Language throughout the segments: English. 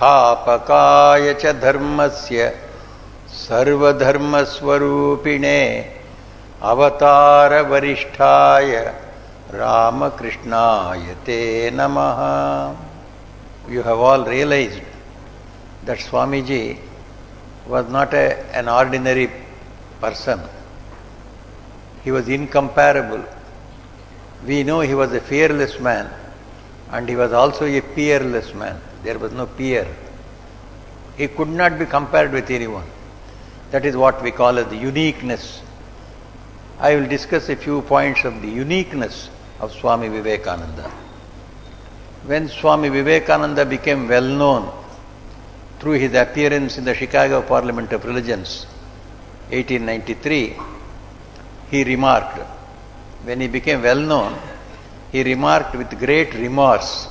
संस्थापकाय च धर्मस्य सर्वधर्मस्वरूपिणे अवतार वरिष्ठाय Ramakrishna te namaha. You have all realized that Swamiji was not an ordinary person. He was incomparable. We know he was a fearless man, and he was also a peerless man. There was no peer. He could not be compared with anyone. That is what we call as the uniqueness. I will discuss a few points of the uniqueness of Swami Vivekananda. When Swami Vivekananda became well known through his appearance in the Chicago Parliament of Religions, 1893, he remarked, when he became well known, he remarked with great remorse,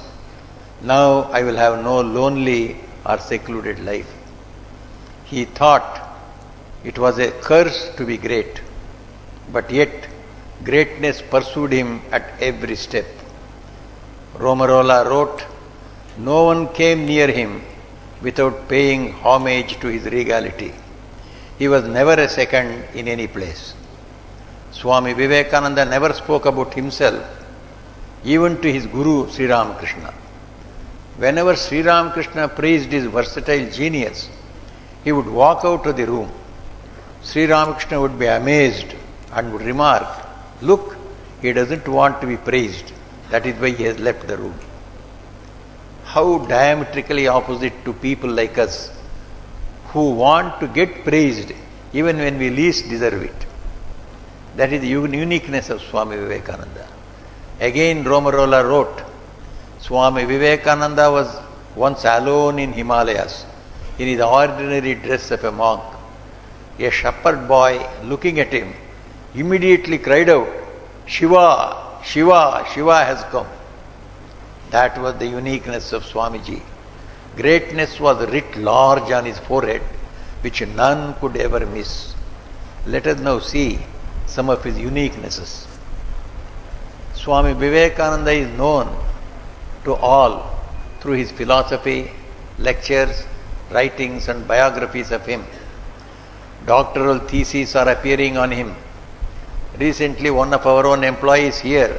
"Now I will have no lonely or secluded life." He thought it was a curse to be great, but yet greatness pursued him at every step. Romarola wrote, "No one came near him without paying homage to his regality. He was never a second in any place." Swami Vivekananda never spoke about himself, even to his Guru Sri Ramakrishna. Whenever Sri Ramakrishna praised his versatile genius, he would walk out of the room. Sri Ramakrishna would be amazed and would remark, "Look, he doesn't want to be praised. That is why he has left the room." How diametrically opposite to people like us who want to get praised even when we least deserve it. That is the uniqueness of Swami Vivekananda. Again, Romarola wrote, Swami Vivekananda was once alone in Himalayas in his ordinary dress of a monk. A shepherd boy, looking at him, immediately cried out, "Shiva, Shiva, Shiva has come." That was the uniqueness of Swamiji. Greatness was writ large on his forehead, which none could ever miss. Let us now see some of his uniquenesses. Swami Vivekananda is known to all through his philosophy, lectures, writings and biographies of him. Doctoral theses are appearing on him. Recently, one of our own employees here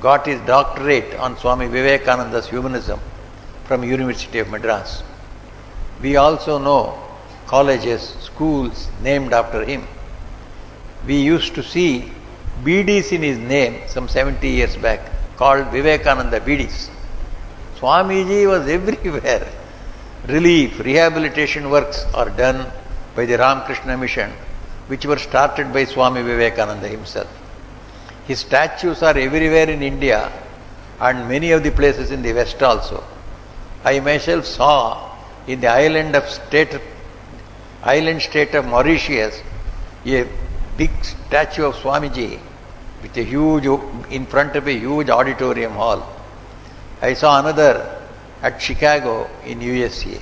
got his doctorate on Swami Vivekananda's humanism from University of Madras. We also know colleges, schools named after him. We used to see BDs in his name some 70 years back, called Vivekananda BDs. Swamiji was everywhere. Relief, rehabilitation works are done by the Ramakrishna Mission, which were started by Swami Vivekananda himself. His statues are everywhere in India and many of the places in the West also. I myself saw in the island state of Mauritius a big statue of Swamiji with a huge, in front of a huge auditorium hall. I saw another at Chicago in USA.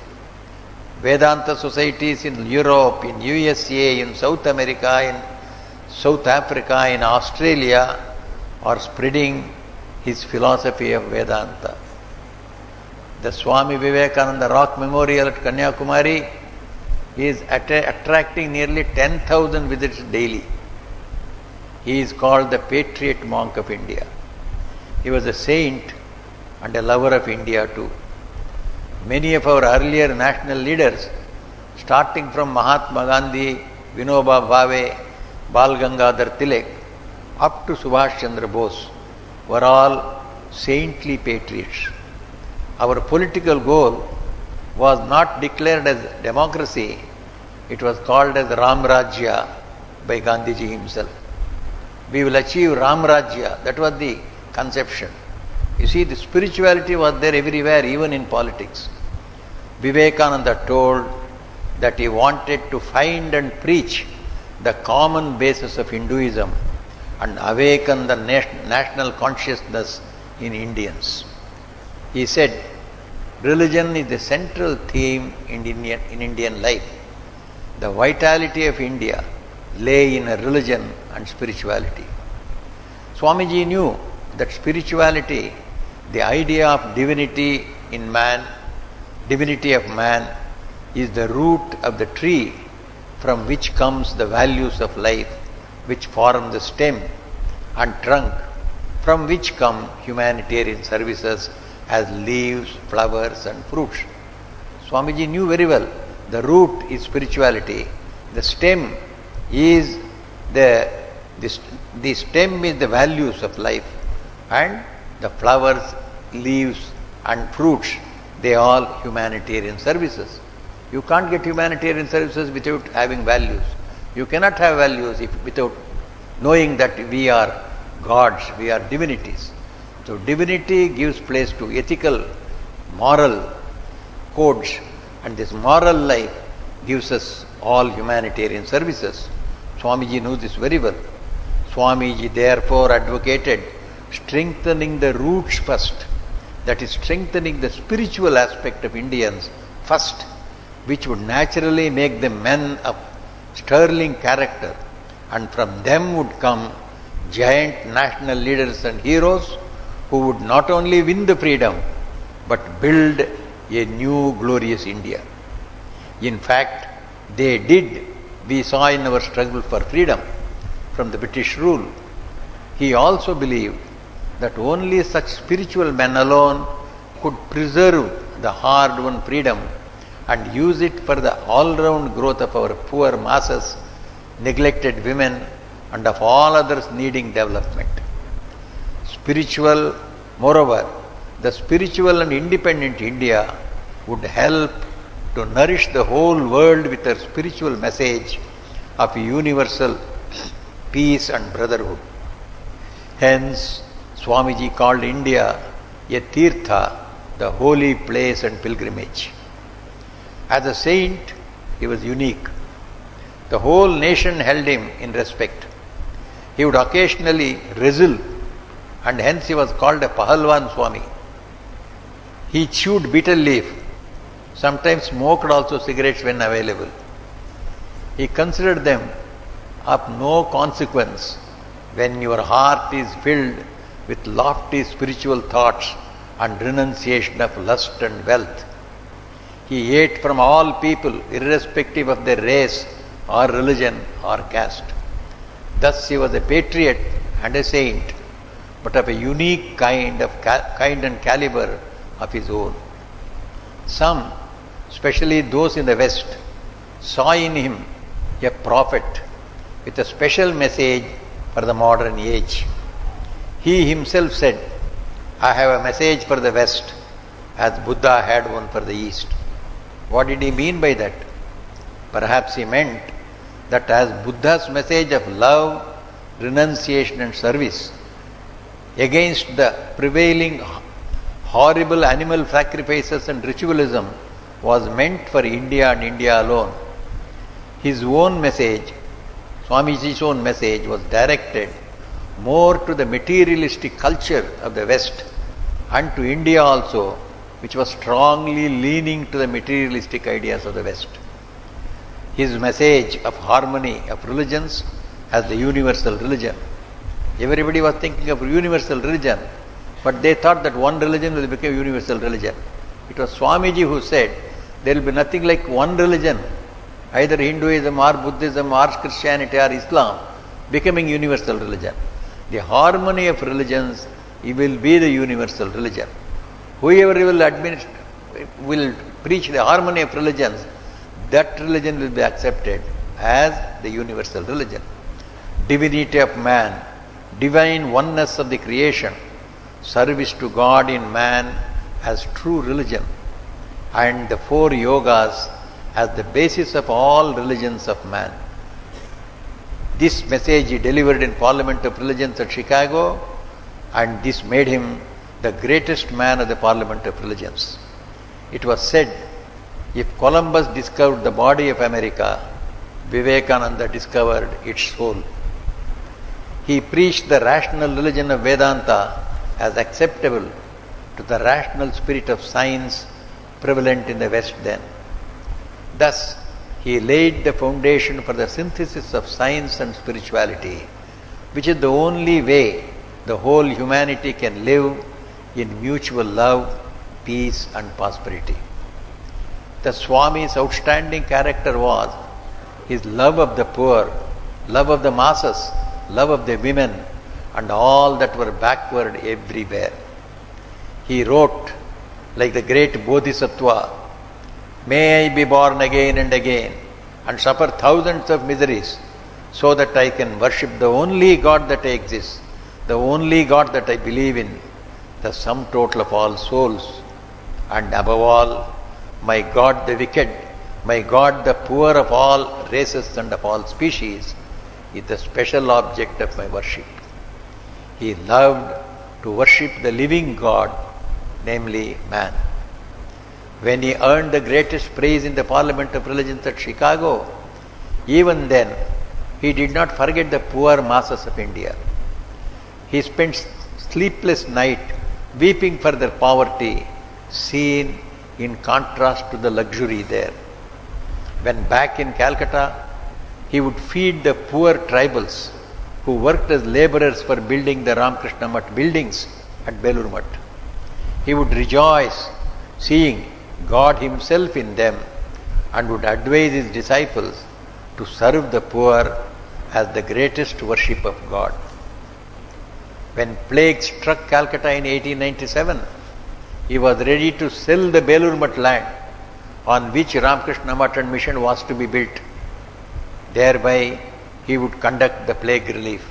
Vedanta societies in Europe, in USA, in South America, in South Africa, in Australia are spreading his philosophy of Vedanta. The Swami Vivekananda Rock Memorial at Kanyakumari is attracting nearly 10,000 visits daily. He is called the Patriot Monk of India. He was a saint and a lover of India too. Many of our earlier national leaders, starting from Mahatma Gandhi, Vinoba Bhave, Bal Gangadhar Tilak, up to Subhash Chandra Bose, were all saintly patriots. Our political goal was not declared as democracy, it was called as Ram Rajya by Gandhiji himself. We will achieve Ram Rajya, that was the conception. You see, the spirituality was there everywhere, even in politics. Vivekananda told that he wanted to find and preach the common basis of Hinduism and awaken the national consciousness in Indians. He said, religion is the central theme in Indian life. The vitality of India lay in a religion and spirituality. Swamiji knew that spirituality, the idea of divinity in man, divinity of man is the root of the tree from which comes the values of life, which form the stem and trunk, from which come humanitarian services as leaves, flowers and fruits. Swamiji knew very well the root is spirituality, the stem is the stem is the values of life, and the flowers, leaves and fruits, they are all humanitarian services. You can't get humanitarian services without having values. You cannot have values without knowing that we are gods, we are divinities. So divinity gives place to ethical, moral codes, and this moral life gives us all humanitarian services. Swamiji knew this very well. Swamiji therefore advocated strengthening the roots first, that is strengthening the spiritual aspect of Indians first, which would naturally make them men of sterling character, and from them would come giant national leaders and heroes who would not only win the freedom but build a new glorious India. In fact, they did. We saw in our struggle for freedom from the British rule. He also believed that only such spiritual men alone could preserve the hard-won freedom and use it for the all-round growth of our poor masses, neglected women, and of all others needing development. Moreover, the spiritual and independent India would help to nourish the whole world with her spiritual message of universal peace and brotherhood. Hence, Swamiji called India a Tirtha, the holy place and pilgrimage. As a saint, he was unique. The whole nation held him in respect. He would occasionally wrestle, and hence he was called a Pahalwan Swami. He chewed bitter leaf, sometimes smoked also cigarettes when available. He considered them of no consequence when your heart is filled with lofty spiritual thoughts and renunciation of lust and wealth. He ate from all people, irrespective of their race or religion or caste. Thus he was a patriot and a saint, but of a unique kind and caliber of his own. Some, especially those in the West, saw in him a prophet with a special message for the modern age. He himself said, "I have a message for the West, as Buddha had one for the East." What did he mean by that? Perhaps he meant that as Buddha's message of love, renunciation and service against the prevailing horrible animal sacrifices and ritualism was meant for India and India alone, his own message, Swamiji's own message, was directed more to the materialistic culture of the West and to India also, which was strongly leaning to the materialistic ideas of the West. His message of harmony of religions as the universal religion. Everybody was thinking of universal religion, but they thought that one religion will become universal religion. It was Swamiji who said there will be nothing like one religion, either Hinduism or Buddhism or Christianity or Islam, becoming universal religion. The harmony of religions will be the universal religion. Whoever will preach the harmony of religions, that religion will be accepted as the universal religion. Divinity of man, divine oneness of the creation, service to God in man as true religion, and the 4 yogas as the basis of all religions of man. This message he delivered in Parliament of Religions at Chicago, and this made him the greatest man of the Parliament of Religions. It was said, if Columbus discovered the body of America, Vivekananda discovered its soul. He preached the rational religion of Vedanta as acceptable to the rational spirit of science prevalent in the West then. Thus, he laid the foundation for the synthesis of science and spirituality, which is the only way the whole humanity can live in mutual love, peace and prosperity. The Swami's outstanding character was his love of the poor, love of the masses, love of the women, and all that were backward everywhere. He wrote, like the great Bodhisattva, "May I be born again and again and suffer thousands of miseries so that I can worship the only God that exists, the only God that I believe in, the sum total of all souls, and above all, my God the wicked, my God the poor of all races and of all species, is the special object of my worship." He loved to worship the living God, namely man. When he earned the greatest praise in the Parliament of Religions at Chicago, even then he did not forget the poor masses of India. He spent sleepless night weeping for their poverty, seen in contrast to the luxury there. When back in Calcutta, he would feed the poor tribals who worked as laborers for building the Ramakrishna Math buildings at Belur Math. He would rejoice seeing God himself in them and would advise his disciples to serve the poor as the greatest worship of God. When plague struck Calcutta in 1897, he was ready to sell the Belur Math land on which Ramakrishna Math and mission was to be built. Thereby, he would conduct the plague relief.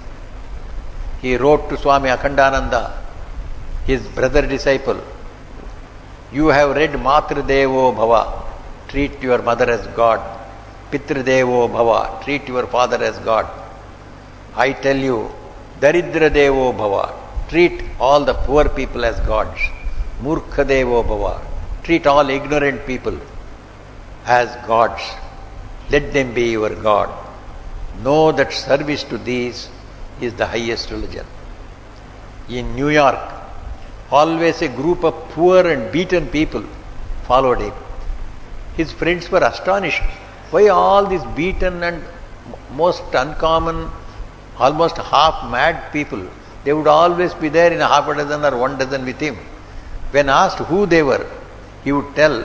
He wrote to Swami Akhandananda, his brother disciple, "You have read Matru Devo Bhava, treat your mother as God. Pitru Devo Bhava, treat your father as God. I tell you, Daridra Devo Bhava, treat all the poor people as gods. Murkha Devo Bhava, treat all ignorant people as gods. Let them be your God. Know that service to these is the highest religion." In New York, always a group of poor and beaten people followed him. His friends were astonished. Why all these beaten and most uncommon, almost half mad people? They would always be there in a half a dozen or 1 dozen with him. When asked who they were, he would tell,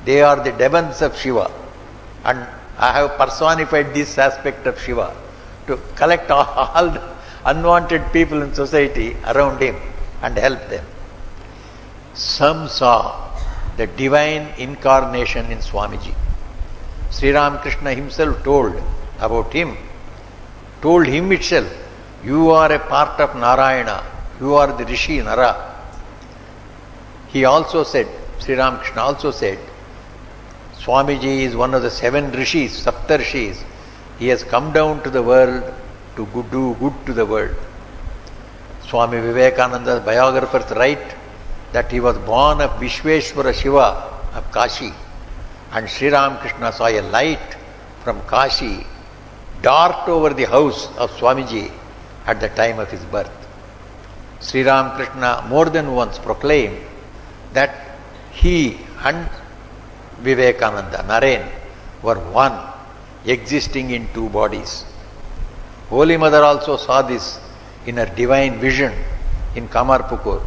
"They are the demons of Shiva, and I have personified this aspect of Shiva to collect all the unwanted people in society around him and help them." Some saw the divine incarnation in Swamiji. Sri Ramakrishna himself told about him, told him itself, "You are a part of Narayana, you are the Rishi Nara." He also said, Sri Ramakrishna also said, Swamiji is one of the 7 rishis, Saptarshis. He has come down to the world to do good to the world. Swami Vivekananda's biographers write that he was born of Vishweshwara Shiva of Kashi, and Sri Ramakrishna saw a light from Kashi dart over the house of Swamiji at the time of his birth. Sri Ramakrishna more than once proclaimed that he and Vivekananda, Naren, were one, existing in 2 bodies. Holy Mother also saw this in her divine vision in Kamarpukur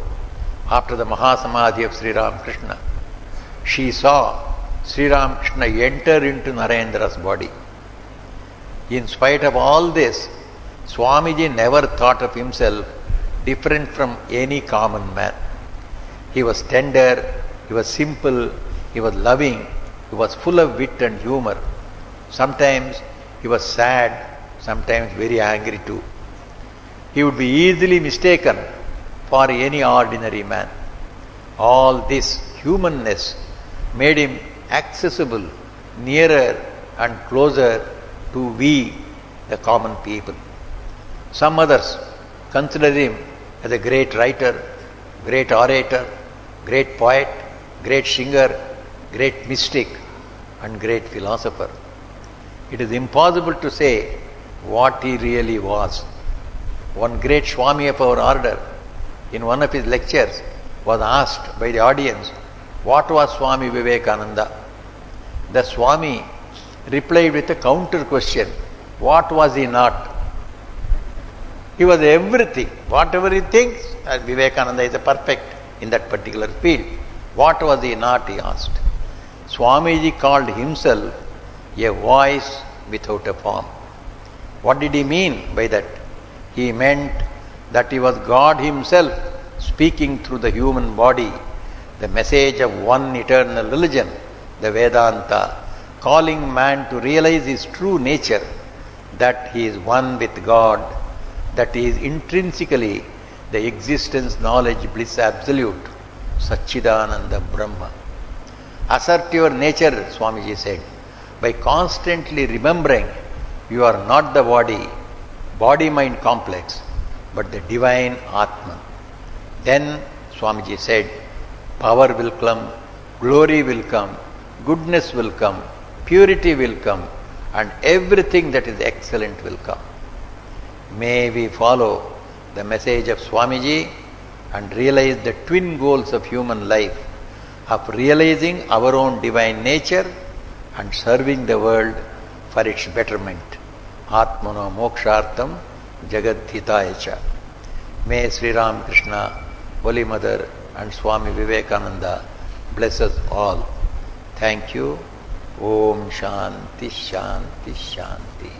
after the Mahasamadhi of Sri Ramakrishna. She saw Sri Ramakrishna enter into Narendra's body. In spite of all this, Swamiji never thought of himself different from any common man. He was tender, he was simple, he was loving, he was full of wit and humor. Sometimes he was sad, sometimes very angry too. He would be easily mistaken for any ordinary man. All this humanness made him accessible, nearer and closer to we, the common people. Some others consider him as a great writer, great orator, great poet, great singer, great mystic and great philosopher. It is impossible to say what he really was. One great Swami of our order, in one of his lectures, was asked by the audience, what was Swami Vivekananda? The Swami replied with a counter question, what was he not? He was everything. Whatever he thinks, Vivekananda is a perfect in that particular field. What was he not, he asked. Swamiji called himself a voice without a form. What did he mean by that? He meant that he was God himself speaking through the human body, the message of one eternal religion, the Vedanta, calling man to realize his true nature, that he is one with God, that he is intrinsically the existence, knowledge, bliss absolute, Satchidananda Brahma. Assert your nature, Swamiji said, by constantly remembering you are not the body-mind complex, but the divine Atman. Then, Swamiji said, power will come, glory will come, goodness will come, purity will come, and everything that is excellent will come. May we follow the message of Swamiji and realize the twin goals of human life, of realizing our own divine nature and serving the world for its betterment. Atmano mokshartam jagadhitayacha. May Sri Ramakrishna, Holy Mother and Swami Vivekananda bless us all. Thank you. Om Shanti Shanti Shanti.